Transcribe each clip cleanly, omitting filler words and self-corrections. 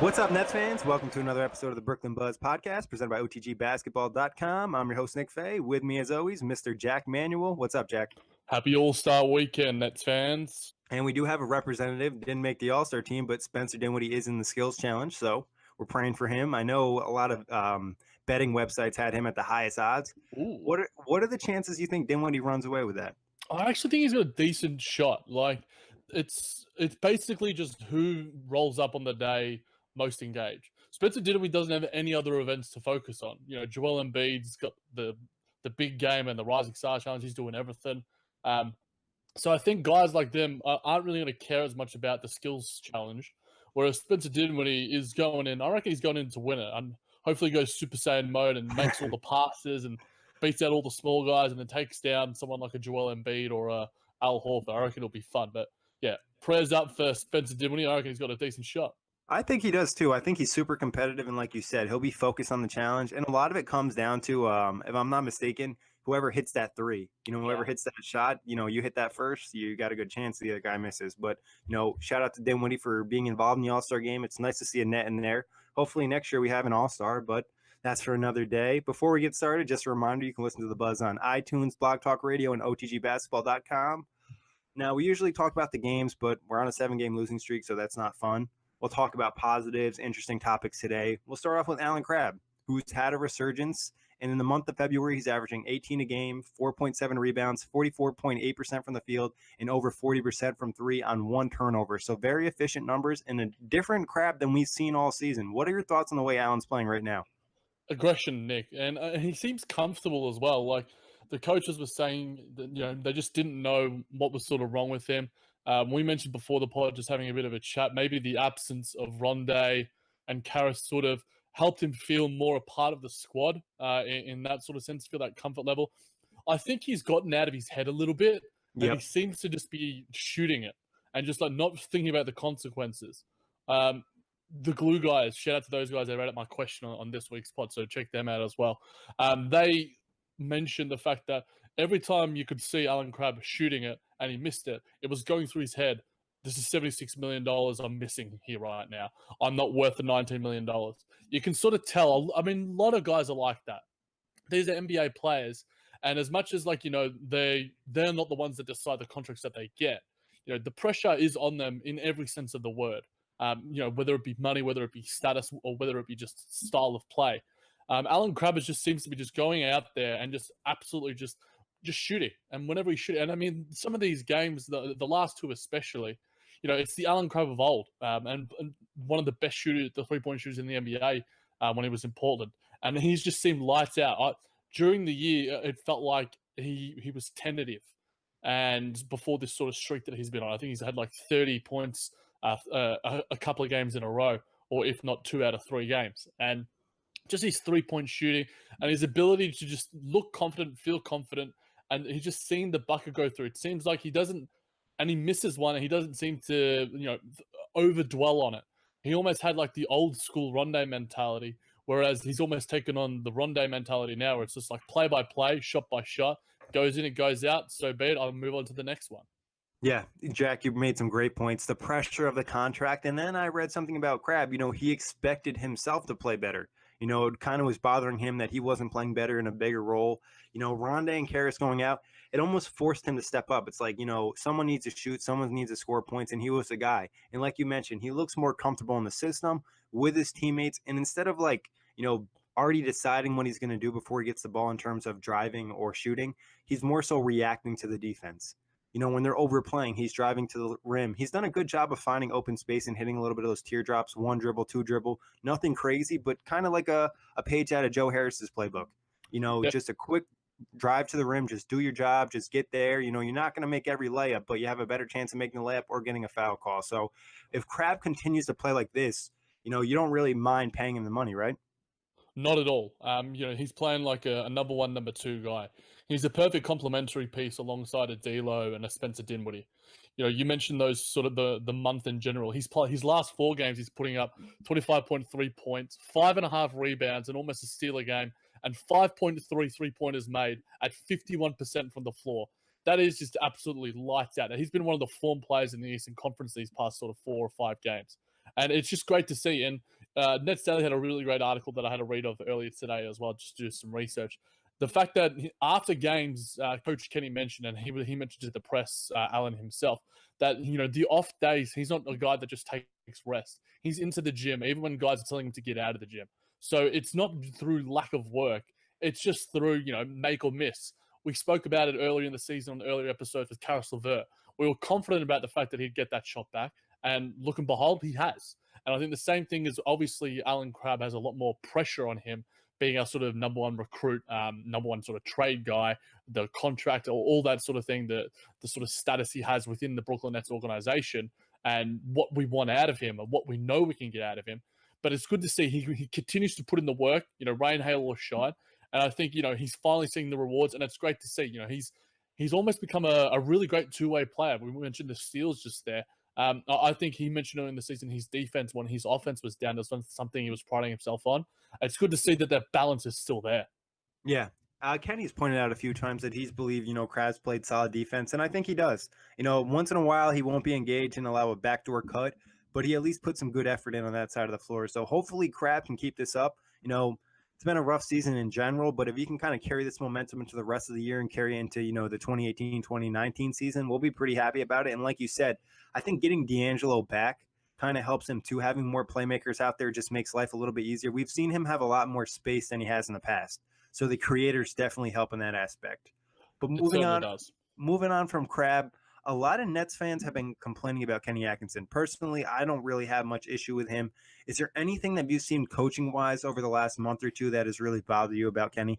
What's up, Nets fans? Welcome to another episode of the Brooklyn Buzz podcast presented by OTGBasketball.com. I'm your host, Nick Fay. With me, as always, Mr. Jack Manuell. What's up, Jack? Happy All-Star Weekend, Nets fans. And we do have a representative. Didn't make the All-Star team, but Spencer Dinwiddie is in the Skills Challenge, so we're praying for him. I know a lot of betting websites had him at the highest odds. Ooh. What are the chances you think Dinwiddie runs away with that? I actually think he's got a decent shot. Like, it's basically just who rolls up on the day most engaged. Spencer Dinwiddie doesn't have any other events to focus on. You know, Joel Embiid's got the big game and the Rising Star Challenge. He's doing everything. So I think guys like them aren't really going to care as much about the Skills Challenge, whereas Spencer Dinwiddie is going in. I reckon he's going in to win it, and hopefully goes Super Saiyan mode and makes all the passes and beats out all the small guys and then takes down someone like a Joel Embiid or a Al Horford. I reckon it'll be fun. But yeah, prayers up for Spencer Dinwiddie. I reckon he's got a decent shot. I think he does too. I think he's super competitive, and like you said, he'll be focused on the challenge. And a lot of it comes down to, if I'm not mistaken, whoever hits that three. Whoever hits that shot, you hit that first, you got a good chance the other guy misses. But, shout out to Dinwiddie for being involved in the All-Star game. It's nice to see a net in there. Hopefully next year we have an All-Star, but that's for another day. Before we get started, just a reminder, you can listen to The Buzz on iTunes, Blog Talk Radio, and OTGBasketball.com. Now, we usually talk about the games, but we're on a 7-game losing streak, so that's not fun. We'll talk about positives, interesting topics today. We'll start off with Allen Crabbe, who's had a resurgence. And in the month of February, he's averaging 18 a game, 4.7 rebounds, 44.8% from the field, and over 40% from three on one turnover. So very efficient numbers and a different Crabbe than we've seen all season. What are your thoughts on the way Allen's playing right now? Aggression, Nick. And he seems comfortable as well. Like the coaches were saying that, they just didn't know what was sort of wrong with him. We mentioned before the pod, just having a bit of a chat, maybe the absence of Rondé and Karras sort of helped him feel more a part of the squad in that sort of sense, feel that comfort level. I think he's gotten out of his head a little bit, and he seems to just be shooting it and just like not thinking about the consequences. The glue guys, shout out to those guys that read out my question on this week's pod, so check them out as well. They mentioned the fact that every time you could see Allen Crabbe shooting it and he missed it, it was going through his head. This is $76 million I'm missing here right now. I'm not worth the $19 million. You can sort of tell. I mean, a lot of guys are like that. These are NBA players, and as much as they're not the ones that decide the contracts that they get. The pressure is on them in every sense of the word. Whether it be money, whether it be status, or whether it be just style of play. Allen Crabbe just seems to be just going out there and just absolutely just shooting. And whenever he shoots, and I mean, some of these games, the last two especially, it's the Allen Crabbe of old, and one of the best shooters, the three-point shooters in the NBA when he was in Portland. And he's just seemed lights out. During the year, it felt like he was tentative. And before this sort of streak that he's been on, I think he's had like 30 points a couple of games in a row, or if not 2 out of 3 games. And just his three-point shooting and his ability to just look confident, feel confident, and he's just seen the bucket go through. It seems like he doesn't, and he misses one, and he doesn't seem to, overdwell on it. He almost had like the old school Rondé mentality, whereas he's almost taken on the Rondé mentality now, where it's just like play by play, shot by shot, goes in, it goes out. So be it. I'll move on to the next one. Yeah, Jack, you made some great points. The pressure of the contract, and then I read something about Crabbe. He expected himself to play better. It kind of was bothering him that he wasn't playing better in a bigger role. Rondé and Karras going out, it almost forced him to step up. It's like, someone needs to shoot, someone needs to score points, and he was the guy. And like you mentioned, he looks more comfortable in the system with his teammates. And instead of already deciding what he's going to do before he gets the ball in terms of driving or shooting, he's more so reacting to the defense. When they're overplaying, he's driving to the rim. He's done a good job of finding open space and hitting a little bit of those teardrops, 1 dribble, 2 dribble. Nothing crazy, but kind of like a page out of Joe Harris's playbook. Just a quick drive to the rim, just do your job, just get there. You're not going to make every layup, but you have a better chance of making a layup or getting a foul call. So if Crabbe continues to play like this, you don't really mind paying him the money, right? Not at all. He's playing like a number 1, number 2 guy. He's a perfect complementary piece alongside a D'Lo and a Spencer Dinwiddie. You mentioned those sort of the month in general. His last 4 games, he's putting up 25.3 points, 5.5 rebounds, and almost a steal a game, and 5.3 3-pointers made at 51% from the floor. That is just absolutely lights out. He's been one of the form players in the Eastern Conference these past sort of 4 or 5 games. And it's just great to see. And Nets Daily had a really great article that I had to read of earlier today as well, just to do some research. The fact that after games, Coach Kenny mentioned, and he mentioned to the press, Allen himself, that the off days, he's not a guy that just takes rest. He's into the gym, even when guys are telling him to get out of the gym. So it's not through lack of work. It's just through, make or miss. We spoke about it earlier in the season on the earlier episodes with Karis LeVert. We were confident about the fact that he'd get that shot back. And look and behold, he has. And I think the same thing is obviously Allen Crabbe has a lot more pressure on him being our sort of number one recruit, number one sort of trade guy, the contract, or all that sort of thing, the sort of status he has within the Brooklyn Nets organization and what we want out of him and what we know we can get out of him. But it's good to see he continues to put in the work, rain, hail, or shine. And I think, he's finally seeing the rewards, and it's great to see. He's almost become a really great two-way player. We mentioned the steals just there. I think he mentioned earlier in the season his defense, when his offense was down, that's something he was priding himself on. It's good to see that balance is still there. Yeah. Kenny's pointed out a few times that he's believed, Crabbe's played solid defense, and I think he does. Once in a while he won't be engaged and allow a backdoor cut, but he at least put some good effort in on that side of the floor. So hopefully Crabbe can keep this up. It's been a rough season in general, but if he can kind of carry this momentum into the rest of the year and carry into, the 2018-2019 season, we'll be pretty happy about it. And like you said, I think getting D'Angelo back kind of helps him too. Having more playmakers out there just makes life a little bit easier. We've seen him have a lot more space than he has in the past. So the creators definitely help in that aspect. But moving on from Crabbe, a lot of Nets fans have been complaining about Kenny Atkinson. Personally, I don't really have much issue with him. Is there anything that you've seen coaching-wise over the last month or two that has really bothered you about Kenny?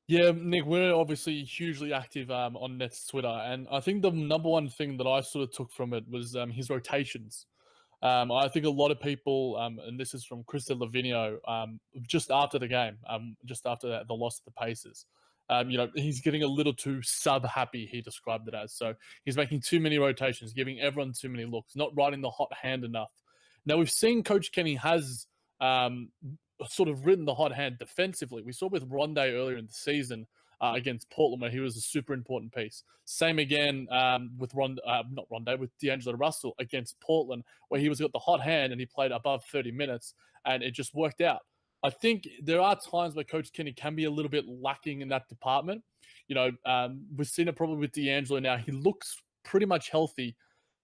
Yeah, Nick, we're obviously hugely active on Nets Twitter, and I think the number one thing that I sort of took from it was his rotations. I think a lot of people, and this is from Chris Lavinio, just after the game, just after the loss of the Pacers, he's getting a little too sub-happy, he described it as. So he's making too many rotations, giving everyone too many looks, not riding the hot hand enough. Now, we've seen Coach Kenny has sort of ridden the hot hand defensively. We saw with Rondé earlier in the season against Portland, where he was a super important piece. Same again with with D'Angelo Russell against Portland, where he was got the hot hand and he played above 30 minutes, and it just worked out. I think there are times where Coach Kenny can be a little bit lacking in that department. We've seen it probably with D'Angelo now. He looks pretty much healthy,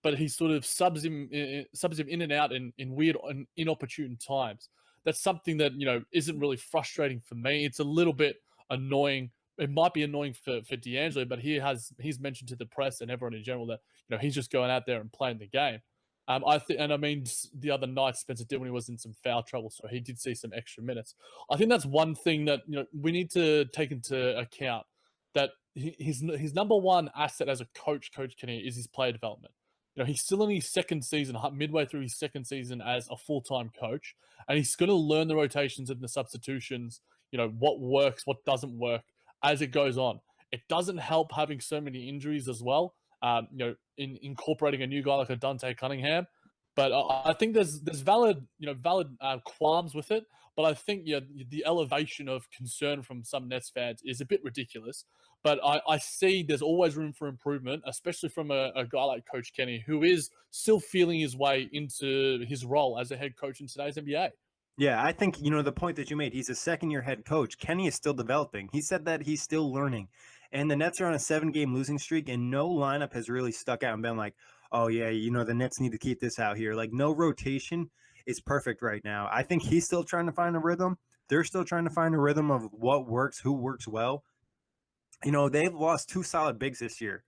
but he sort of subs him in and out in weird and inopportune times. That's something that, isn't really frustrating for me. It's a little bit annoying. It might be annoying for D'Angelo, but he's mentioned to the press and everyone in general that, he's just going out there and playing the game. The other night Spencer Dinwiddie was in some foul trouble, so he did see some extra minutes. I think that's one thing that, we need to take into account, that his number one asset as a Coach Kenny, is his player development. He's still in his second season, midway through his second season as a full-time coach, and he's going to learn the rotations and the substitutions, what works, what doesn't work as it goes on. It doesn't help having so many injuries as well, in incorporating a new guy like a Dante Cunningham. But I think there's valid qualms with it. But I think the elevation of concern from some Nets fans is a bit ridiculous. But I see there's always room for improvement, especially from a guy like Coach Kenny, who is still feeling his way into his role as a head coach in today's NBA. Yeah, I think, the point that you made, he's a second-year head coach. Kenny is still developing. He said that he's still learning. And the Nets are on a 7-game losing streak, and no lineup has really stuck out and been like, oh, yeah, the Nets need to keep this out here. Like, no rotation is perfect right now. I think he's still trying to find a rhythm. They're still trying to find a rhythm of what works, who works well. They've lost two solid bigs this year,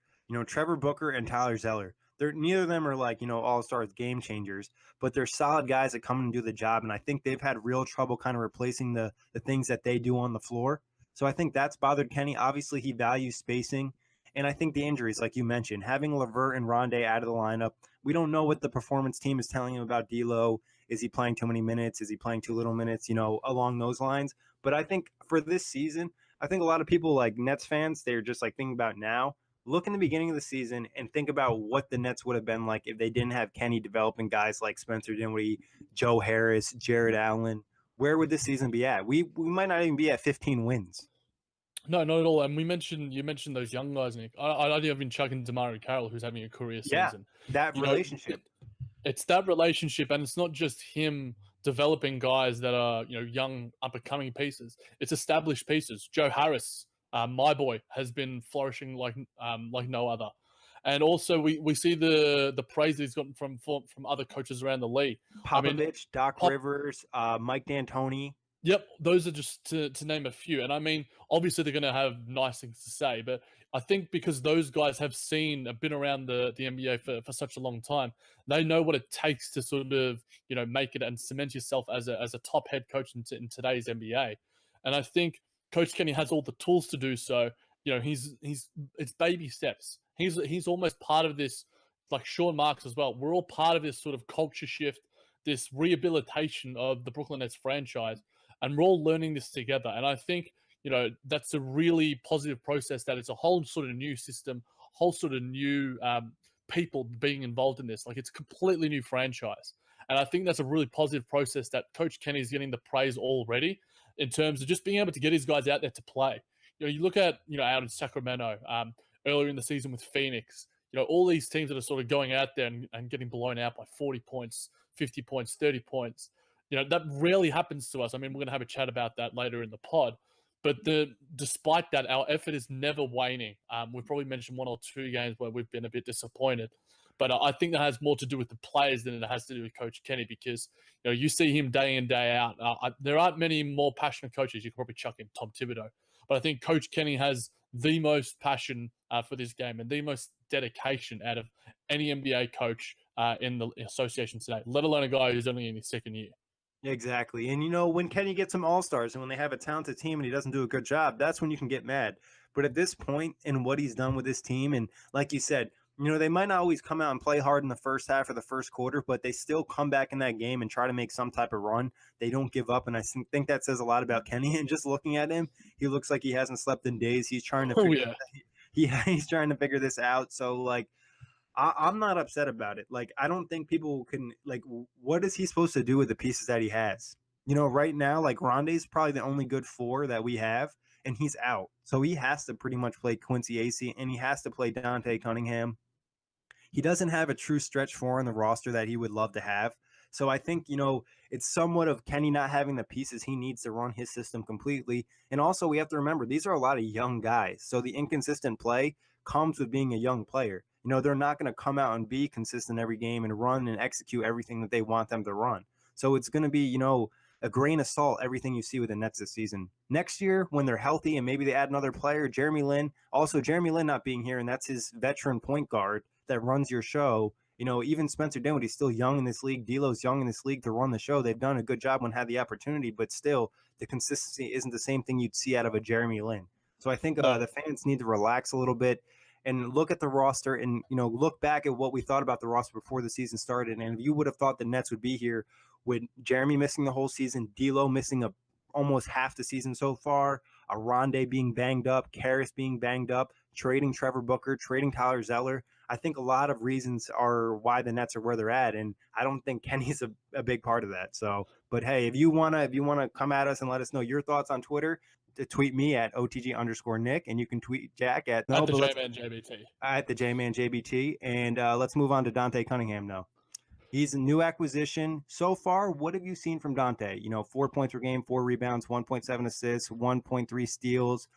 Trevor Booker and Tyler Zeller. Neither of them are like, all-stars, game changers, but they're solid guys that come and do the job. And I think they've had real trouble kind of replacing the things that they do on the floor. So I think that's bothered Kenny. Obviously, he values spacing. And I think the injuries, like you mentioned, having LeVert and Rondé out of the lineup, we don't know what the performance team is telling him about D'Lo. Is he playing too many minutes? Is he playing too little minutes? Along those lines. But I think for this season, I think a lot of people, like Nets fans, they're just like thinking about now. Look in the beginning of the season and think about what the Nets would have been like if they didn't have Kenny developing guys like Spencer Dinwiddie, Joe Harris, Jared Allen. Where would this season be at? We might not even be at 15 wins. No, not at all. And you mentioned those young guys, Nick. I'd even chuck in DeMario Carroll, who's having a career season. That relationship. It's that relationship, and it's not just him developing guys that are young up and coming pieces. It's established pieces. Joe Harris, my boy, has been flourishing like no other. And also we see the praise that he's gotten from other coaches around the league. I mean, Popovich, Doc Pop, Rivers, Mike D'Antoni. Yep, those are just to name a few. And I mean, obviously they're going to have nice things to say, but I think because those guys have been around the NBA for such a long time, they know what it takes to sort of make it and cement yourself as a top head coach in today's NBA. And I think Coach Kenny has all the tools to do so. He's it's baby steps. He's almost part of this, like Sean Marks as well. We're all part of this sort of culture shift, this rehabilitation of the Brooklyn Nets franchise, and we're all learning this together. And I think that's a really positive process. That it's a whole sort of new system, whole sort of new people being involved in this. Like, it's a completely new franchise, and I think that's a really positive process that Coach Kenny is getting the praise already in terms of just being able to get his guys out there to play. You look at out in Sacramento earlier in the season with Phoenix. All these teams that are sort of going out there and getting blown out by 40 points, 50 points, 30 points. That rarely happens to us. I mean, we're going to have a chat about that later in the pod. But despite that, our effort is never waning. We've probably mentioned one or two games where we've been a bit disappointed. But I think that has more to do with the players than it has to do with Coach Kenny, because you see him day in, day out. There aren't many more passionate coaches. You can probably chuck in Tom Thibodeau. But I think Coach Kenny has the most passion for this game and the most dedication out of any NBA coach in the association today, let alone a guy who's only in his second year. Exactly. And when Kenny gets some all-stars and when they have a talented team and he doesn't do a good job, that's when you can get mad. But at this point in what he's done with this team, and like you said, they might not always come out and play hard in the first half or the first quarter, but they still come back in that game and try to make some type of run. They don't give up, and I think that says a lot about Kenny. And just looking at him, he looks like he hasn't slept in days. He's trying to he's trying to figure this out. So, like, I'm not upset about it. Like, I don't think people can, like, what is he supposed to do with the pieces that he has? Right now, like, Ronde's probably the only good four that we have, and he's out. So he has to pretty much play Quincy Acey, and he has to play Dante Cunningham. He doesn't have a true stretch four on the roster that he would love to have. So I think, it's somewhat of Kenny not having the pieces he needs to run his system completely. And also, we have to remember, these are a lot of young guys. So the inconsistent play comes with being a young player. They're not going to come out and be consistent every game and run and execute everything that they want them to run. So it's going to be, a grain of salt, everything you see with the Nets this season. Next year, when they're healthy and maybe they add another player, Jeremy Lin not being here, and that's his veteran point guard that runs your show. Even Spencer Dinwiddie's still young in this league. D'Lo's young in this league to run the show. They've done a good job when had the opportunity, but still the consistency isn't the same thing you'd see out of a Jeremy Lin. So I think the fans need to relax a little bit and look at the roster and, look back at what we thought about the roster before the season started. And if you would have thought the Nets would be here with Jeremy missing the whole season, D'Lo missing almost half the season so far, a Ronde being banged up, Karras being banged up, trading Trevor Booker, trading Tyler Zeller, I think a lot of reasons are why the Nets are where they're at. And I don't think Kenny's a big part of that. So, but hey, if you want to come at us and let us know your thoughts on Twitter, to tweet me at OTG_Nick, and you can tweet Jack at the JManJBT. At the JManJBT. And let's move on to Dante Cunningham now. He's a new acquisition. So far, what have you seen from Dante? 4 points per game, 4 rebounds, 1.7 assists, 1.3 steals,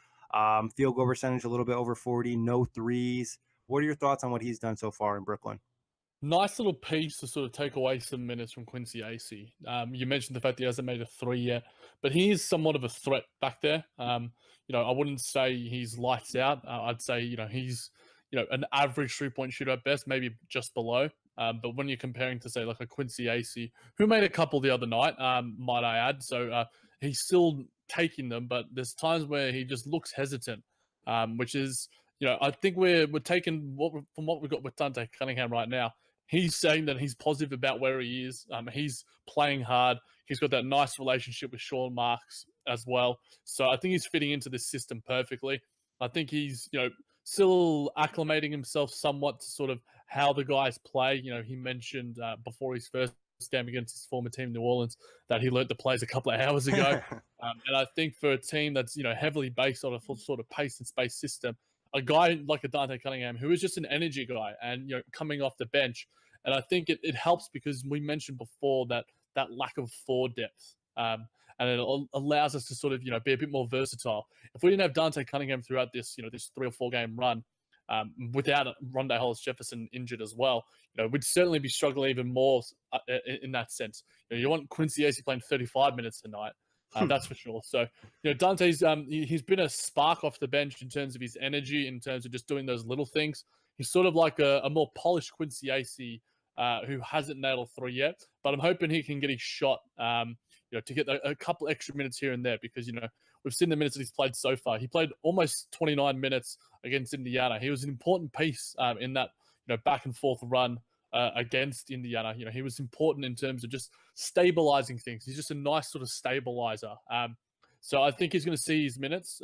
field goal percentage a little bit over 40, no threes. What are your thoughts on what he's done so far in Brooklyn? Nice little piece to sort of take away some minutes from Quincy Acey. You mentioned the fact that he hasn't made a three yet, but he is somewhat of a threat back there. I wouldn't say he's lights out. I'd say, he's, an average 3-point shooter at best, maybe just below. But when you're comparing to, say, like a Quincy Acey, who made a couple the other night, might I add. So he's still taking them, but there's times where he just looks hesitant, which is, I think we're taking from what we've got with Dante Cunningham right now. He's saying that he's positive about where he is. He's playing hard. He's got that nice relationship with Sean Marks as well. So I think he's fitting into this system perfectly. I think he's, still acclimating himself somewhat to sort of how the guys play. He mentioned before his first game against his former team, New Orleans, that he learned the plays a couple of hours ago. And I think for a team that's, heavily based on a full sort of pace and space system, a guy like a Dante Cunningham, who is just an energy guy and, coming off the bench And I think it helps because we mentioned before that lack of forward depth. And it allows us to sort of, be a bit more versatile. If we didn't have Dante Cunningham throughout this, this 3 or 4 game run, without Rondé Hollis-Jefferson injured as well, we'd certainly be struggling even more in that sense. You want Quincy Acey playing 35 minutes tonight, that's for sure. So, Dante's he's been a spark off the bench in terms of his energy, in terms of just doing those little things. He's sort of like a more polished Quincy Acey who hasn't nailed a 3 yet, but I'm hoping he can get his shot. To get a couple extra minutes here and there, because we've seen the minutes that he's played so far. He played almost 29 minutes against Indiana. He was an important piece in that back and forth run against Indiana. He was important in terms of just stabilizing things. He's just a nice sort of stabilizer. So I think he's going to see his minutes.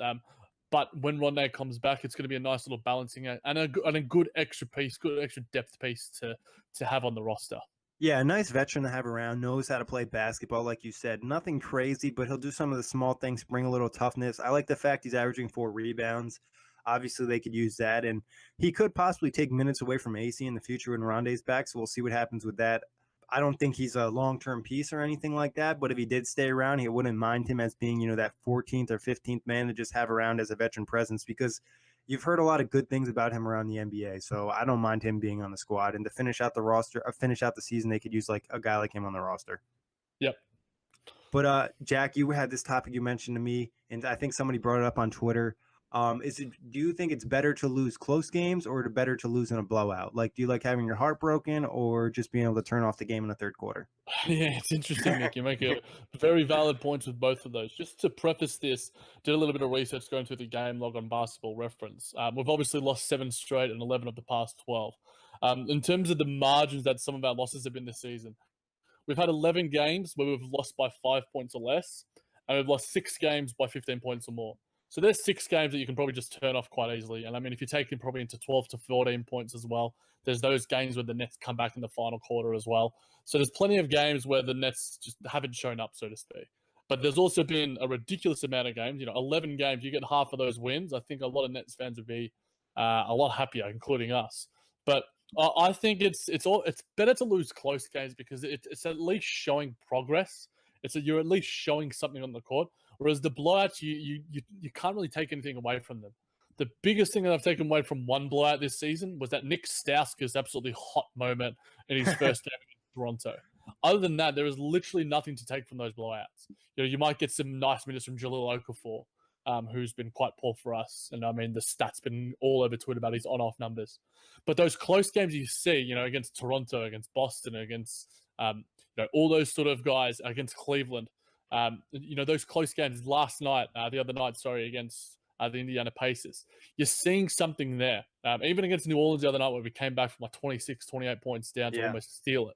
But when Rondé comes back, it's going to be a nice little balancing act and a good extra piece, good extra depth piece to have on the roster. Yeah, a nice veteran to have around, knows how to play basketball, like you said. Nothing crazy, but he'll do some of the small things, bring a little toughness. I like the fact he's averaging 4 rebounds. Obviously, they could use that, and he could possibly take minutes away from AC in the future when Rondé's back, so we'll see what happens with that. I don't think he's a long-term piece or anything like that, but if he did stay around, he wouldn't mind him as being, that 14th or 15th man to just have around as a veteran presence, because you've heard a lot of good things about him around the NBA, so I don't mind him being on the squad. And to finish out the roster, finish out the season, they could use like a guy like him on the roster. Yep. But Jack, you had this topic you mentioned to me, and I think somebody brought it up on Twitter. Do you think it's better to lose close games or better to lose in a blowout? Like, do you like having your heart broken or just being able to turn off the game in the third quarter? Yeah, it's interesting, Nick. You make a very valid point with both of those. Just to preface this, did a little bit of research going through the game log on Basketball Reference. We've obviously lost 7 straight and 11 of the past 12. In terms of the margins that some of our losses have been this season, we've had 11 games where we've lost by 5 points or less, and we've lost 6 games by 15 points or more. So there's 6 games that you can probably just turn off quite easily. And I mean, if you're taking probably into 12 to 14 points as well, there's those games where the Nets come back in the final quarter as well. So there's plenty of games where the Nets just haven't shown up, so to speak. But there's also been a ridiculous amount of games. 11 games, you get half of those wins. I think a lot of Nets fans would be a lot happier, including us. But I think it's better to lose close games because it's at least showing progress. You're at least showing something on the court. Whereas the blowouts, you can't really take anything away from them. The biggest thing that I've taken away from one blowout this season was that Nick Stauskas' absolutely hot moment in his first game against Toronto. Other than that, there is literally nothing to take from those blowouts. You might get some nice minutes from Jahlil Okafor, who's been quite poor for us. And I mean, the stats been all over Twitter about his on-off numbers. But those close games you see, against Toronto, against Boston, against all those sort of guys, against Cleveland, those close games the other night, against the Indiana Pacers, you're seeing something there. Even against New Orleans the other night where we came back from like 26, 28 points down to almost steal it.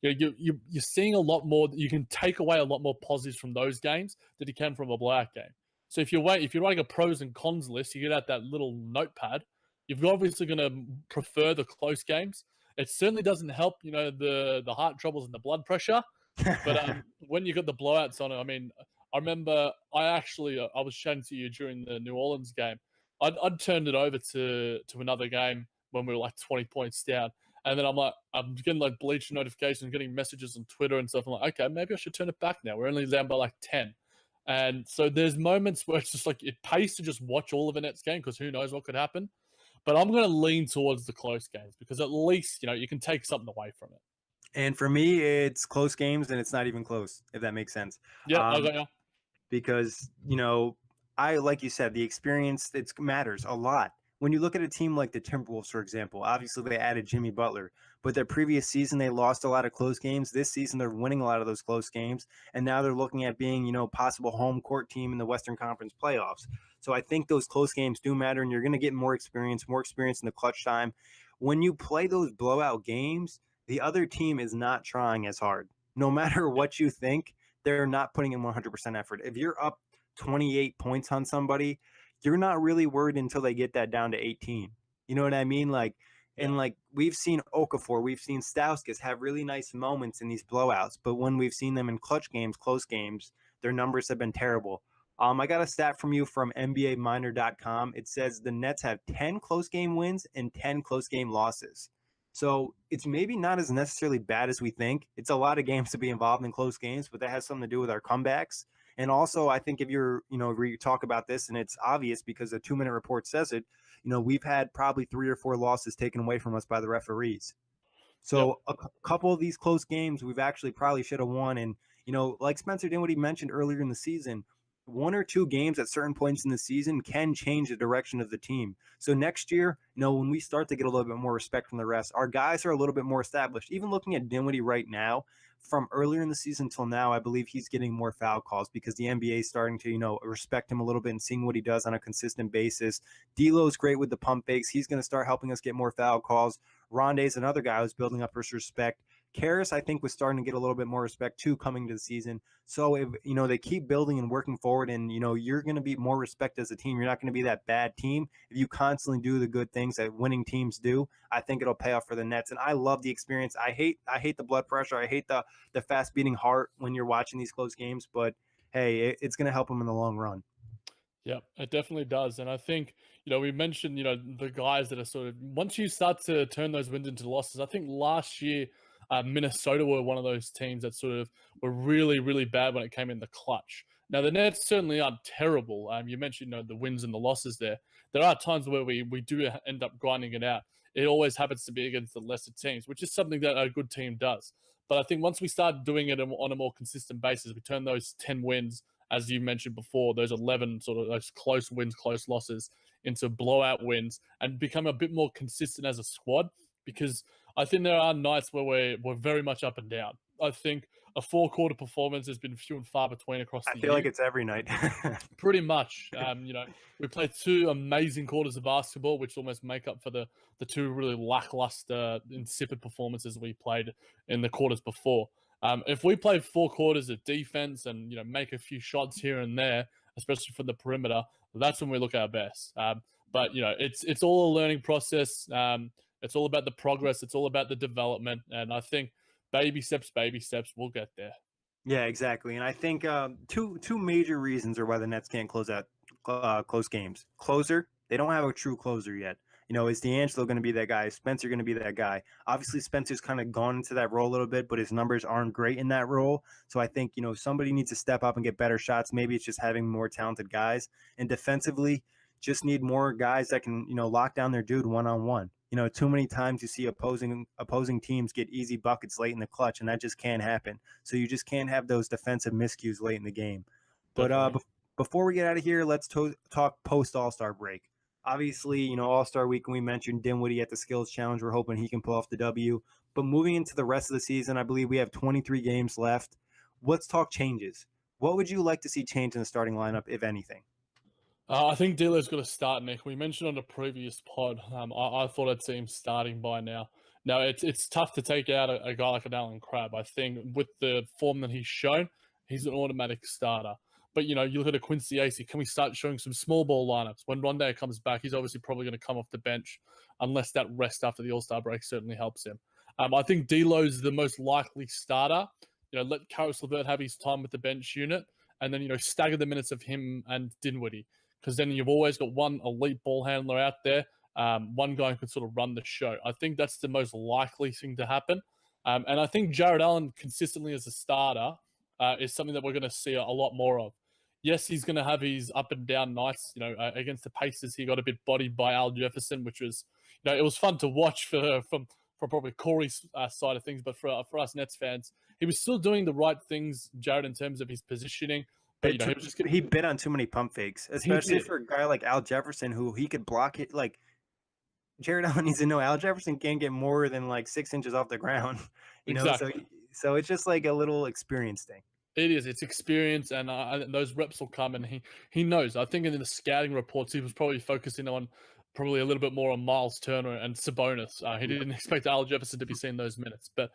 You're seeing a lot more. You can take away a lot more positives from those games than you can from a blowout game. So if you're writing a pros and cons list, you get out that little notepad. You're obviously going to prefer the close games. It certainly doesn't help, the heart troubles and the blood pressure. But when you got the blowouts on it, I mean, I remember I was chatting to you during the New Orleans game. I'd turned it over to another game when we were like 20 points down. And then I'm getting like bleach notifications, getting messages on Twitter and stuff. I'm like, okay, maybe I should turn it back now. We're only down by like 10. And so there's moments where it's just like, it pays to just watch all of a Nets game because who knows what could happen. But I'm going to lean towards the close games because at least, you can take something away from it. And for me, it's close games and it's not even close, if that makes sense. Yeah, I got you. Because, like you said, the experience, it matters a lot. When you look at a team like the Timberwolves, for example, obviously they added Jimmy Butler, but their previous season, they lost a lot of close games. This season, they're winning a lot of those close games. And now they're looking at being, possible home court team in the Western Conference playoffs. So I think those close games do matter, and you're going to get more experience in the clutch time. When you play those blowout games, the other team is not trying as hard. No matter what you think, they're not putting in 100% effort. If you're up 28 points on somebody, you're not really worried until they get that down to 18. You know what I mean? And we've seen Okafor, we've seen Stauskas have really nice moments in these blowouts, but when we've seen them in clutch games, close games, their numbers have been terrible. I got a stat from you from NBAminer.com. It says the Nets have 10 close game wins and 10 close game losses. So it's maybe not as necessarily bad as we think. It's a lot of games to be involved in close games, but that has something to do with our comebacks. And also, I think if you're, we talk about this and it's obvious because the 2 minute report says it, we've had probably 3 or 4 losses taken away from us by the referees. Yep. So couple of these close games we've actually probably should have won. And, like Spencer Dinwiddie mentioned earlier in the season, 1 or 2 games at certain points in the season can change the direction of the team. So next year, when we start to get a little bit more respect from the rest, our guys are a little bit more established. Even looking at Dinwiddie right now, from earlier in the season till now, I believe he's getting more foul calls because the NBA is starting to, respect him a little bit and seeing what he does on a consistent basis. D'Lo's great with the pump fakes. He's going to start helping us get more foul calls. Rondé's another guy who's building up his respect. Karras, I think, was starting to get a little bit more respect too coming to the season. So if they keep building and working forward, and you're going to be more respect as a team. You're not going to be that bad team if you constantly do the good things that winning teams do. I think it'll pay off for the Nets, and I love the experience. I hate the blood pressure. I hate the fast beating heart when you're watching these close games. But hey, it's going to help them in the long run. Yeah, it definitely does. And I think, we mentioned, the guys that are sort of, once you start to turn those wins into losses, I think last year, Minnesota were one of those teams that sort of were really, really bad when it came in the clutch. Now, the Nets certainly aren't terrible. You mentioned, the wins and the losses there. There are times where we do end up grinding it out. It always happens to be against the lesser teams, which is something that a good team does. But I think once we start doing it on a more consistent basis, we turn those 10 wins, as you mentioned before, those 11 sort of those close wins, close losses into blowout wins and become a bit more consistent as a squad, because I think there are nights where we're very much up and down. I think a 4-quarter performance has been few and far between across I the feel year. like it's every night. Pretty much. We played 2 amazing quarters of basketball, which almost make up for the 2 really lackluster, insipid performances we played in the quarters before. If we play 4 quarters of defense and make a few shots here and there, especially from the perimeter, that's when we look our best. But it's all a learning process. It's all about the progress. It's all about the development, and I think baby steps, we'll get there. Yeah, exactly. And I think two major reasons are why the Nets can't close out close games. Closer, they don't have a true closer yet. Is D'Angelo going to be that guy? Is Spencer going to be that guy? Obviously, Spencer's kind of gone into that role a little bit, but his numbers aren't great in that role. So I think, somebody needs to step up and get better shots. Maybe it's just having more talented guys. And defensively, just need more guys that can, lock down their dude one-on-one. Too many times you see opposing teams get easy buckets late in the clutch, and that just can't happen. So you just can't have those defensive miscues late in the game. But before we get out of here, let's talk post All-Star break. Obviously, All-Star week, we mentioned Dinwiddie at the Skills Challenge. We're hoping he can pull off the W. But moving into the rest of the season, I believe we have 23 games left. Let's talk changes. What would you like to see change in the starting lineup, if anything? I think D'Lo's got to start, Nick. We mentioned on the previous pod, I thought I'd see him starting by now. Now, it's tough to take out a guy like an Allen Crabbe. I think with the form that he's shown, he's an automatic starter. But, you look at a Quincy Acey. Can we start showing some small ball lineups? When Rondé comes back, he's obviously probably going to come off the bench, unless that rest after the All-Star break certainly helps him. I think D'Lo's the most likely starter. Let Caris LeVert have his time with the bench unit, and then, stagger the minutes of him and Dinwiddie, because then you've always got one elite ball handler out there. One guy who can sort of run the show. I think that's the most likely thing to happen. And I think Jared Allen consistently as a starter is something that we're going to see a lot more of. Yes, he's going to have his up and down nights. Against the Pacers, he got a bit bodied by Al Jefferson, which was, it was fun to watch from probably Corey's side of things. But for us Nets fans, he was still doing the right things, Jared, in terms of his positioning. But, he bit on too many pump fakes, especially for a guy like Al Jefferson, who he could block it. Like, Jared Allen needs to know Al Jefferson can't get more than like 6 inches off the ground. Exactly. So it's just like a little experience thing. It is. It's experience, and those reps will come, and he knows. I think in the scouting reports, he was probably focusing on probably a little bit more on Miles Turner and Sabonis. He didn't expect Al Jefferson to be seeing those minutes. But,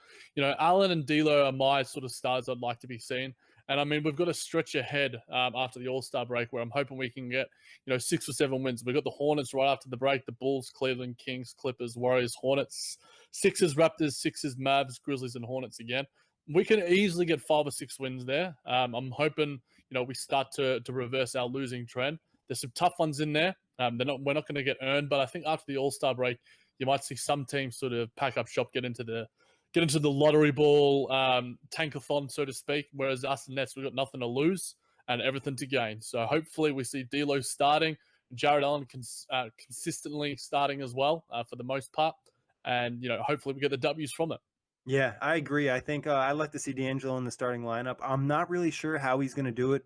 Allen and D'Lo are my sort of stars I'd like to be seeing. And, I mean, we've got a stretch ahead after the All-Star break where I'm hoping we can get, 6 or 7 wins. We've got the Hornets right after the break, the Bulls, Cleveland, Kings, Clippers, Warriors, Hornets, Sixers, Raptors, Sixers, Mavs, Grizzlies, and Hornets again. We can easily get 5 or 6 wins there. I'm hoping, we start to reverse our losing trend. There's some tough ones in there. We're not going to get earned, but I think after the All-Star break, you might see some teams sort of pack up shop, get into the lottery ball tankathon, so to speak. Whereas us and Nets, we've got nothing to lose and everything to gain. So hopefully we see D'Lo starting, Jared Allen consistently starting as well for the most part, and hopefully we get the W's from it. Yeah, I agree. I think I'd like to see D'Angelo in the starting lineup. I'm not really sure how he's going to do it.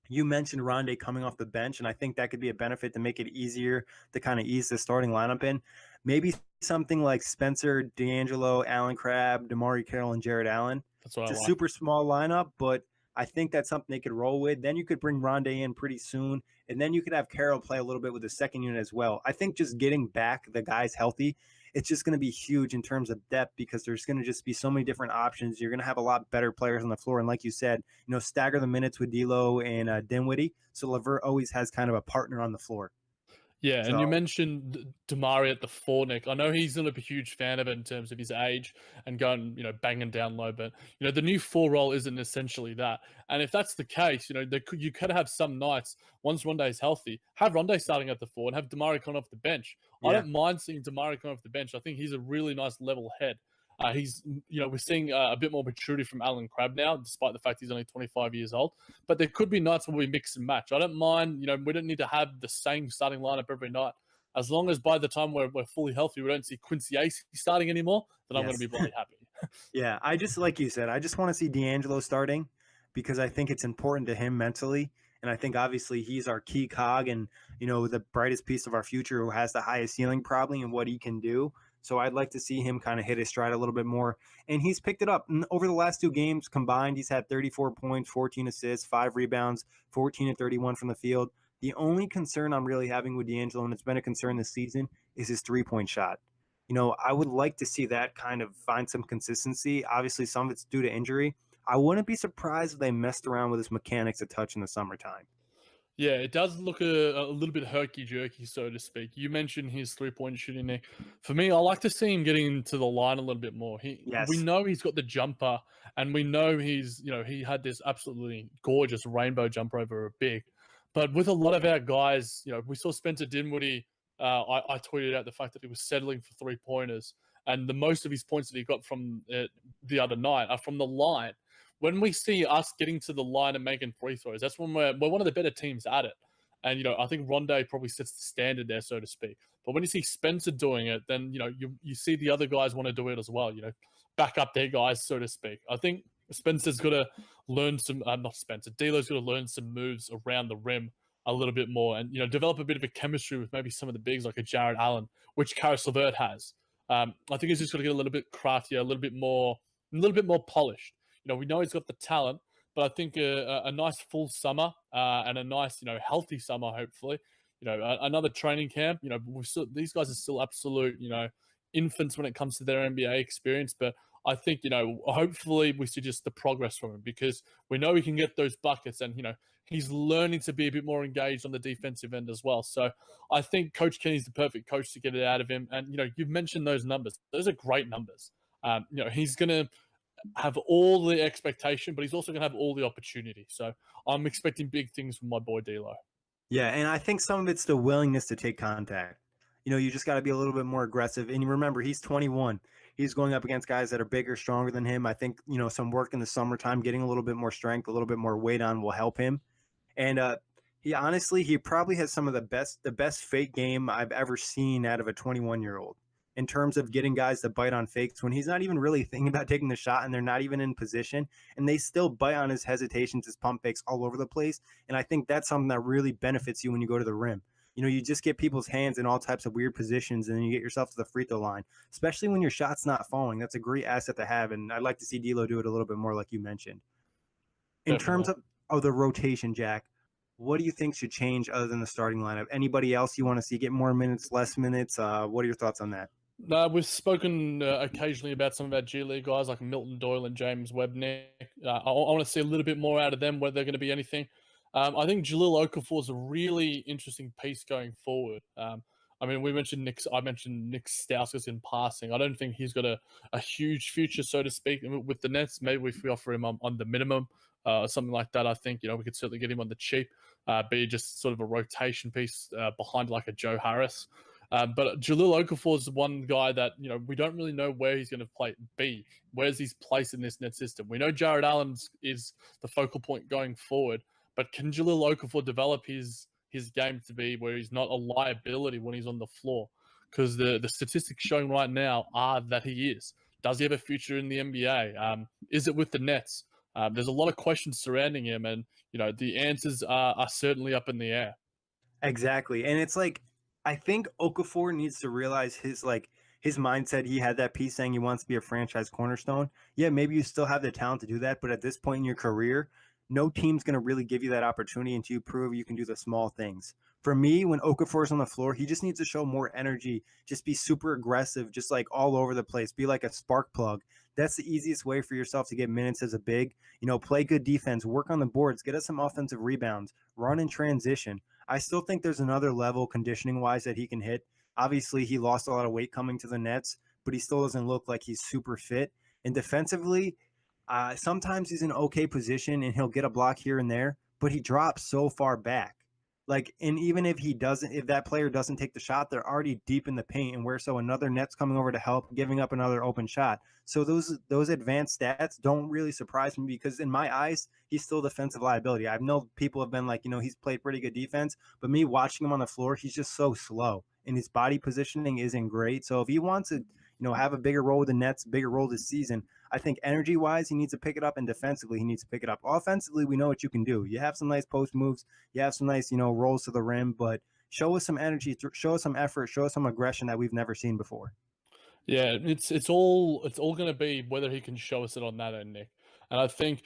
You mentioned Rondé coming off the bench, and I think that could be a benefit to make it easier to kind of ease the starting lineup in. Maybe something like Spencer, D'Angelo, Allen Crabbe, DeMarre Carroll, and Jared Allen. That's what It's I a like. super small lineup, but I think that's something they could roll with. Then you could bring Rondé in pretty soon, and then you could have Carroll play a little bit with the second unit as well. I think just getting back the guys healthy, it's just going to be huge in terms of depth because there's going to just be so many different options. You're going to have a lot better players on the floor. And like you said, stagger the minutes with D'Lo and Dinwiddie. So LeVert always has kind of a partner on the floor. Yeah, and you So mentioned DeMarre at the four, Nick. I know he's not a huge fan of it in terms of his age and going, banging down low, but the new four role isn't essentially that. And if that's the case, you could have some nights once Rondé is healthy, have Rondé starting at the four and have DeMarre coming off the bench. I yeah, don't mind seeing DeMarre come off the bench. I think he's a really nice level head. We're seeing a bit more maturity from Allen Crabbe now, despite the fact he's only 25 years old. But there could be nights where we mix and match. I don't mind, we don't need to have the same starting lineup every night. As long as by the time we're fully healthy, we don't see Quincy Ace starting anymore, then I'm going to yes. be bloody happy. Yeah, I just like you said, I just want to see D'Angelo starting because I think it's important to him mentally. And I think obviously he's our key cog and, the brightest piece of our future who has the highest ceiling probably and what he can do. So I'd like to see him kind of hit his stride a little bit more. And he's picked it up. Over the last two games combined, he's had 34 points, 14 assists, 5 rebounds, 14 and 31 from the field. The only concern I'm really having with D'Angelo, and it's been a concern this season, is his three-point shot. I would like to see that kind of find some consistency. Obviously, some of it's due to injury. I wouldn't be surprised if they messed around with his mechanics a touch in the summertime. Yeah, it does look a little bit herky-jerky, so to speak. You mentioned his three-point shooting, Nick. For me, I like to see him getting into the line a little bit more. We Yes. know he's got the jumper, and we know he had this absolutely gorgeous rainbow jumper over a big. But with a lot of our guys, we saw Spencer Dinwiddie. I tweeted out the fact that he was settling for three-pointers, and the most of his points that he got from the other night are from the line. When we see us getting to the line and making free throws, that's when we're one of the better teams at it. And I think Rondé probably sets the standard there, so to speak. But when you see Spencer doing it, then you see the other guys want to do it as well. Back up their guys, so to speak. I think Spencer's got to learn some. Not Spencer. D'Lo's got to learn some moves around the rim a little bit more, and develop a bit of a chemistry with maybe some of the bigs like a Jared Allen, which Karis LeVert has. I think he's just got to get a little bit craftier, a little bit more polished. We know he's got the talent, but I think a nice full summer and a nice, healthy summer, hopefully. Another training camp. These guys are still absolute, infants when it comes to their NBA experience. But I think, hopefully we see just the progress from him because we know he can get those buckets and, he's learning to be a bit more engaged on the defensive end as well. So I think Coach Kenny's the perfect coach to get it out of him. And, you've mentioned those numbers. Those are great numbers. He's going to have all the expectation, but he's also going to have all the opportunity. So I'm expecting big things from my boy D'Lo. Yeah, and I think some of it's the willingness to take contact. You just got to be a little bit more aggressive. And remember, he's 21. He's going up against guys that are bigger, stronger than him. I think, some work in the summertime, getting a little bit more strength, a little bit more weight on will help him. And he probably has some of the best fake game I've ever seen out of a 21-year-old in terms of getting guys to bite on fakes when he's not even really thinking about taking the shot and they're not even in position and they still bite on his hesitations, his pump fakes all over the place. And I think that's something that really benefits you when you go to the rim. You just get people's hands in all types of weird positions and then you get yourself to the free throw line, especially when your shot's not falling. That's a great asset to have. And I'd like to see D'Lo do it a little bit more like you mentioned. In Definitely. terms of the rotation, Jack, what do you think should change other than the starting lineup? Anybody else you want to see get more minutes, less minutes? What are your thoughts on that? No, we've spoken occasionally about some of our G League guys like Milton Doyle and James Webb. Nick, I want to see a little bit more out of them. Whether they're going to be anything. I think Jahlil Okafor is a really interesting piece going forward. We mentioned Nick. I mentioned Nick Stauskas in passing. I don't think he's got a huge future, so to speak, with the Nets. Maybe if we offer him on the minimum or something like that, I think we could certainly get him on the cheap. Be just sort of a rotation piece behind like a Joe Harris. But Jahlil Okafor is one guy that we don't really know where he's going to be. Where's his place in this net system? We know Jared Allen is the focal point going forward, but can Jahlil Okafor develop his game to be where he's not a liability when he's on the floor? Because the statistics showing right now are that he is. Does he have a future in the NBA? Is it with the Nets? There's a lot of questions surrounding him, and the answers are certainly up in the air. Exactly. And it's like, I think Okafor needs to realize his mindset. He had that piece saying he wants to be a franchise cornerstone. Yeah, maybe you still have the talent to do that, but at this point in your career, no team's going to really give you that opportunity until you prove you can do the small things. For me, when Okafor's on the floor, he just needs to show more energy, just be super aggressive, just like all over the place, be like a spark plug. That's the easiest way for yourself to get minutes as a big. Play good defense, work on the boards, get us some offensive rebounds, run in transition. I still think there's another level conditioning wise that he can hit. Obviously, he lost a lot of weight coming to the Nets, but he still doesn't look like he's super fit. And defensively, sometimes he's in okay position and he'll get a block here and there, but he drops so far back. And even if that player doesn't take the shot, they're already deep in the paint, and so another net's coming over to help, giving up another open shot. So those advanced stats don't really surprise me, because in my eyes, he's still a defensive liability. I know people have been like, he's played pretty good defense, but me watching him on the floor, he's just so slow, and his body positioning isn't great. So if he wants to, have a bigger role with the Nets, bigger role this season, I think energy-wise, he needs to pick it up, and defensively, he needs to pick it up. Offensively, we know what you can do. You have some nice post moves. You have some nice, rolls to the rim, but show us some energy, show us some effort, show us some aggression that we've never seen before. Yeah, it's all going to be whether he can show us it on that end, Nick. And I think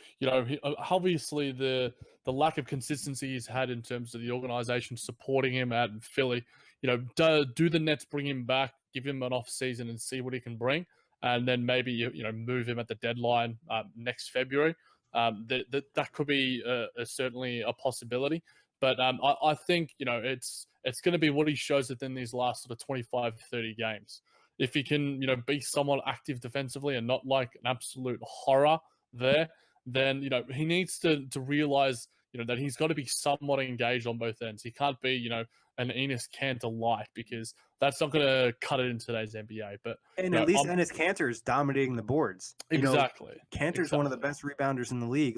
obviously the lack of consistency he's had in terms of the organization supporting him out in Philly. Do the Nets bring him back, give him an off season, and see what he can bring, and then maybe move him at the deadline next February. That could be certainly a possibility. But I think it's going to be what he shows within these last sort of 25, 30 games. If he can, be somewhat active defensively and not like an absolute horror there, then, he needs to realize, that he's got to be somewhat engaged on both ends. He can't be, an Enes Kanter light, because that's not going to cut it in today's NBA. But and at least Enes Kanter is dominating the boards. Exactly. Kanter's one of the best rebounders in the league.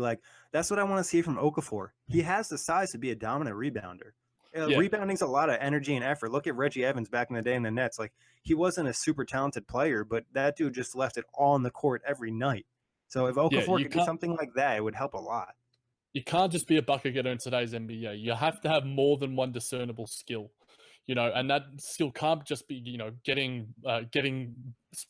That's what I want to see from Okafor. He has the size to be a dominant rebounder. Rebounding's a lot of energy and effort. Look at Reggie Evans back in the day in the Nets. He wasn't a super talented player, but that dude just left it all on the court every night. So if Okafor could do something like that, it would help a lot. You can't just be a bucket getter in today's NBA. You have to have more than one discernible skill, and that skill can't just be, getting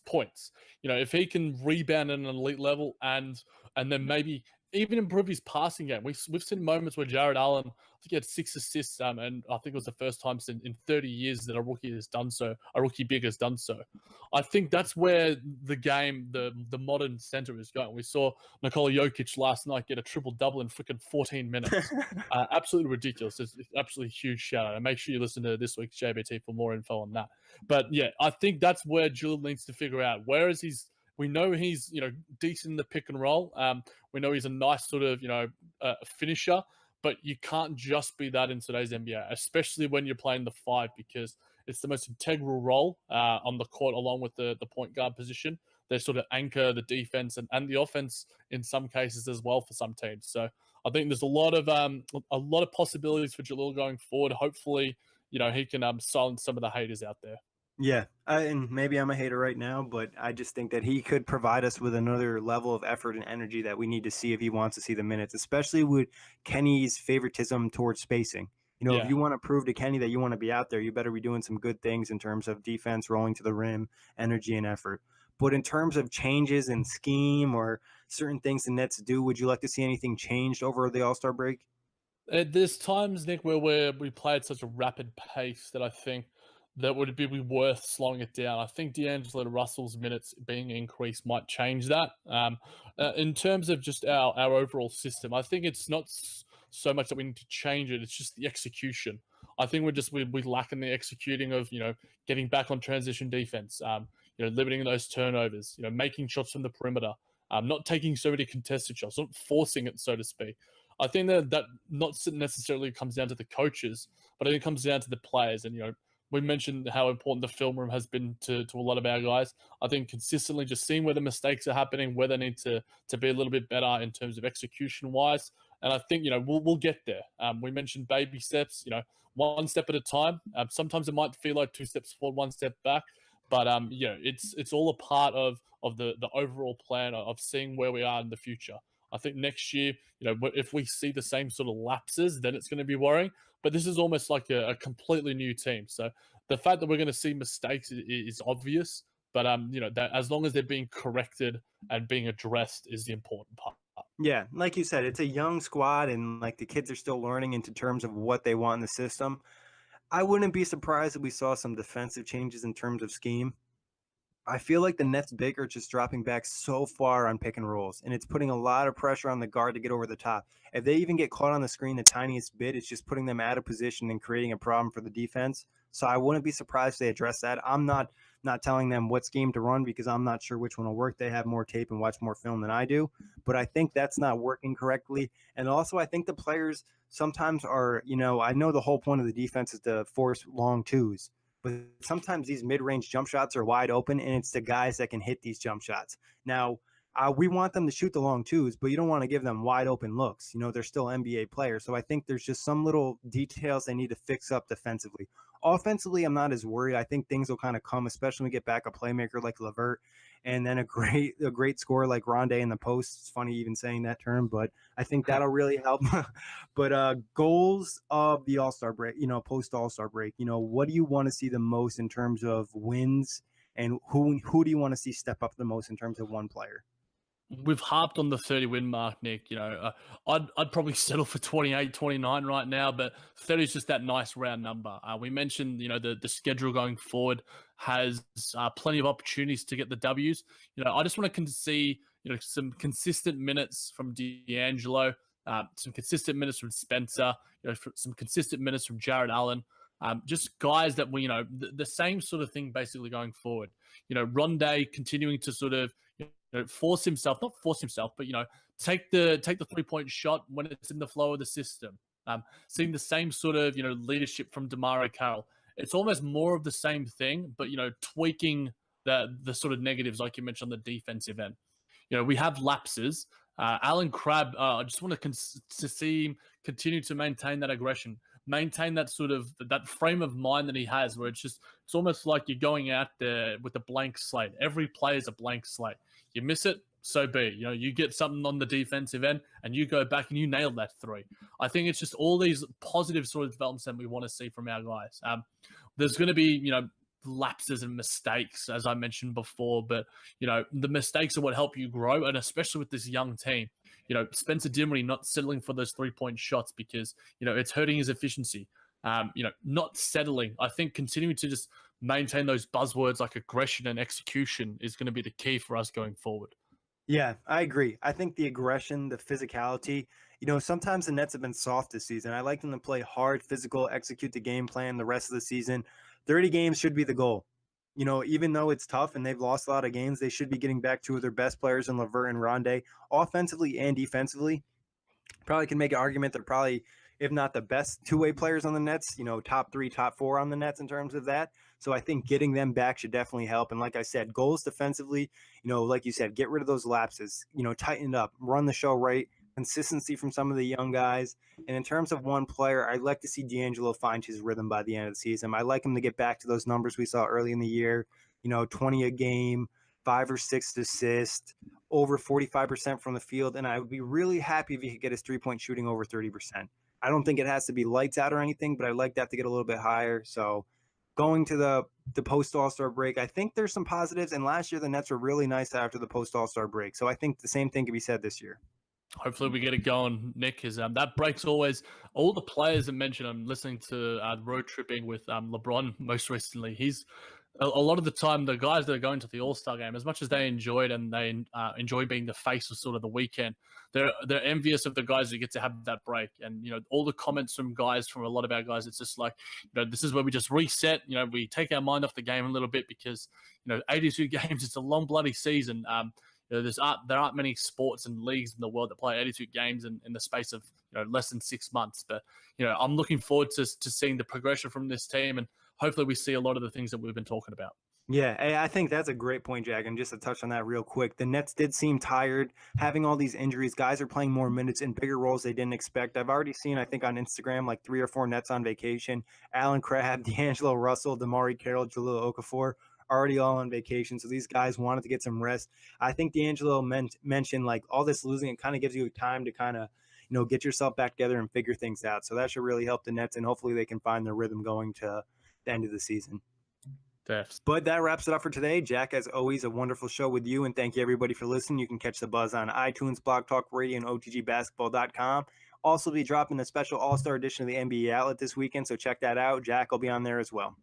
points. If he can rebound at an elite level and then maybe even improve his passing game. We've seen moments where Jared Allen, I think he had 6 assists, and I think it was the first time in 30 years that a rookie big has done so. I think that's where the game, the modern center is going. We saw Nikola Jokic last night get a triple-double in freaking 14 minutes. Absolutely ridiculous. It's absolutely huge shout out. And make sure you listen to this week's JBT for more info on that. But yeah, I think that's where Julian needs to figure out, where is his... We know he's, decent in the pick and roll. We know he's a nice sort of, finisher, but you can't just be that in today's NBA, especially when you're playing the 5, because it's the most integral role on the court, along with the point guard position. They sort of anchor the defense and the offense in some cases as well for some teams. So I think there's a lot of possibilities for Jahlil going forward. Hopefully, he can silence some of the haters out there. Yeah, and maybe I'm a hater right now, but I just think that he could provide us with another level of effort and energy that we need to see if he wants to see the minutes, especially with Kenny's favoritism towards spacing. If you want to prove to Kenny that you want to be out there, you better be doing some good things in terms of defense, rolling to the rim, energy, and effort. But in terms of changes in scheme or certain things the Nets do, would you like to see anything changed over the All-Star break? There's times, Nick, where we play at such a rapid pace that I think that would be worth slowing it down. I think D'Angelo Russell's minutes being increased might change that. In terms of just our overall system, I think it's not so much that we need to change it. It's just the execution. I think we lack in the executing of, getting back on transition defense, limiting those turnovers, making shots from the perimeter, not taking so many contested shots, not forcing it, so to speak. I think that not necessarily comes down to the coaches, but I think it comes down to the players. And, we mentioned how important the film room has been to a lot of our guys. I think consistently just seeing where the mistakes are happening, where they need to be a little bit better in terms of execution wise. And I think, we'll get there. We mentioned baby steps, one step at a time. Sometimes it might feel like two steps forward, one step back, but it's all a part of the overall plan of seeing where we are in the future. I think next year, if we see the same sort of lapses, then it's going to be worrying. But this is almost like a completely new team. So the fact that we're going to see mistakes is obvious. But that as long as they're being corrected and being addressed is the important part. Yeah, like you said, it's a young squad, and like the kids are still learning into terms of what they want in the system. I wouldn't be surprised if we saw some defensive changes in terms of scheme. I feel like the Nets big are just dropping back so far on pick and rolls, and it's putting a lot of pressure on the guard to get over the top. If they even get caught on the screen the tiniest bit, it's just putting them out of position and creating a problem for the defense. So I wouldn't be surprised if they address that. I'm not telling them what scheme to run because I'm not sure which one will work. They have more tape and watch more film than I do, but I think that's not working correctly. And also, I think the players sometimes are, I know the whole point of the defense is to force long twos, but sometimes these mid-range jump shots are wide open, and it's the guys that can hit these jump shots. Now, we want them to shoot the long twos, but you don't want to give them wide open looks. They're still NBA players. So I think there's just some little details they need to fix up defensively. Offensively, I'm not as worried. I think things will kind of come, especially when we get back a playmaker like LeVert, and then a great scorer like Rondé in the post. It's funny even saying that term, but I think that'll really help. But goals of the All-Star break, post All-Star break, what do you want to see the most in terms of wins, and who do you want to see step up the most in terms of one player? We've harped on the 30 win mark, Nick. I'd probably settle for 28, 29 right now, but 30 is just that nice round number. We mentioned, the schedule going forward has plenty of opportunities to get the W's. I just want to see, some consistent minutes from D'Angelo, some consistent minutes from Spencer, some consistent minutes from Jared Allen. Just guys that we, the same sort of thing basically going forward. Rondé continuing to sort of, not force himself, but take the 3-point shot when it's in the flow of the system. Seeing the same sort of leadership from DeMario Carroll. It's almost more of the same thing, but tweaking the sort of negatives like you mentioned on the defensive end. We have lapses. Allen Crabbe, I just want to see him continue to maintain that aggression, maintain that sort of that frame of mind that he has, where it's almost like you're going out there with a blank slate. Every play is a blank slate. You miss it, so be it. You get something on the defensive end and you go back and you nail that three. I think it's just all these positive sort of developments that we want to see from our guys. There's going to be, lapses and mistakes, as I mentioned before, but, the mistakes are what help you grow. And especially with this young team, Spencer Dinwiddie not settling for those 3-point shots because, it's hurting his efficiency. Not settling. I think continuing to just maintain those buzzwords like aggression and execution is going to be the key for us going forward. Yeah, I agree. I think the aggression, the physicality, sometimes the Nets have been soft this season. I like them to play hard, physical, execute the game plan the rest of the season. 30 games should be the goal. Even though it's tough and they've lost a lot of games, they should be getting back two of their best players in LeVert and Rondé, offensively and defensively. Probably can make an argument they're probably, if not the best two-way players on the Nets, top 3, top 4 on the Nets in terms of that. So I think getting them back should definitely help. And like I said, goals defensively, like you said, get rid of those lapses, tighten it up, run the show right, consistency from some of the young guys. And in terms of one player, I'd like to see D'Angelo find his rhythm by the end of the season. I'd like him to get back to those numbers we saw early in the year, 20 a game, 5 or 6 assists, over 45% from the field. And I would be really happy if he could get his 3-point shooting over 30%. I don't think it has to be lights out or anything, but I'd like that to get a little bit higher. So going to the post All-Star break, I think there's some positives. And last year, the Nets were really nice after the post All-Star break. So I think the same thing can be said this year. Hopefully we get it going, Nick, because that break's always all the players that mentioned. I'm listening to road tripping with LeBron most recently. He's a lot of the time, the guys that are going to the All-Star game, as much as they enjoyed and they enjoy being the face of sort of the weekend, they're envious of the guys that get to have that break. And, all the comments from a lot of our guys, it's just like, this is where we just reset. We take our mind off the game a little bit because, 82 games, it's a long bloody season. There aren't many sports and leagues in the world that play 82 games in the space of less than 6 months. But I'm looking forward to seeing the progression from this team, and hopefully we see a lot of the things that we've been talking about. Yeah, I think that's a great point, Jack. And just to touch on that real quick, the Nets did seem tired, having all these injuries. Guys are playing more minutes in bigger roles they didn't expect. I've already seen, I think, on Instagram, like 3 or 4 Nets on vacation. Allen Crabbe, D'Angelo Russell, Damari Carroll, Jahlil Okafor, already all on vacation. So these guys wanted to get some rest. I think D'Angelo mentioned like all this losing, it kind of gives you time to kind of, get yourself back together and figure things out. So that should really help the Nets, and hopefully they can find their rhythm going to the end of the season. Defs. But that wraps it up for today. Jack, as always, a wonderful show with you. And thank you, everybody, for listening. You can catch the buzz on iTunes, Blog Talk Radio, and OTGBasketball.com. Also, be dropping a special All-Star edition of the NBA Outlet this weekend, so check that out. Jack will be on there as well.